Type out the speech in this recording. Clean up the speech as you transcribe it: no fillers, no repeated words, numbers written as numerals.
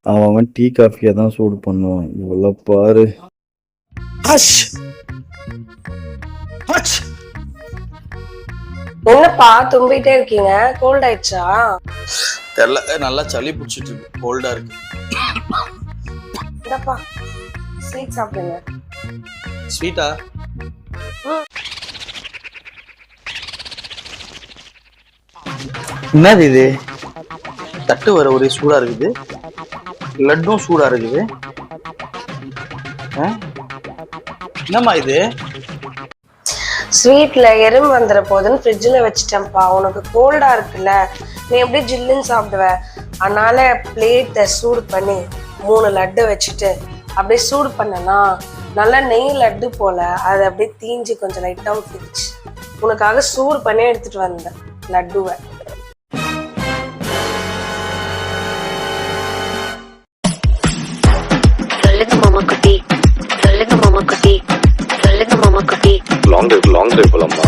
அவன் டீ காஃபியை தான் சூடு பண்ணுவான். இவ்வளோ பாரு. என்னப்பா தும்பிட்டே இருக்கீங்க? கோல்ட் ஆயிடுச்சா? தெரியல, நல்லா சளி பிடிச்சிட்டு இருக்கு, கோல்டா இருக்கு. என்னப்பா ஸ்வீட் சாப்பிடுங்க. ஸ்வீட்டா? என்னது இது? தட்டு வர ஒரே சூடா இருக்குது, லட்டும் சூடா இருக்குது. என்னம்மா இது? ஸ்வீட்ல எறும்பு வந்துற போதுன்னு ஃப்ரிட்ஜில் வச்சுட்டேன்ப்பா. உனக்கு கோல்டா இருக்குல்ல, நீ எப்படி ஜில்லுன்னு சாப்பிடுவ, அதனால பிளேட்டை சூடு பண்ணி 3 லட்டு வச்சுட்டு அப்படியே சூடு பண்ணனா நல்லா நெய் லட்டு போல அது அப்படியே தீஞ்சு கொஞ்சம் லைட்டாக ஊற்றிடுச்சு. உனக்காக சூடு பண்ணி எடுத்துட்டு வந்தேன் லட்டுவை. லாங் டிரைவ் போலாமா?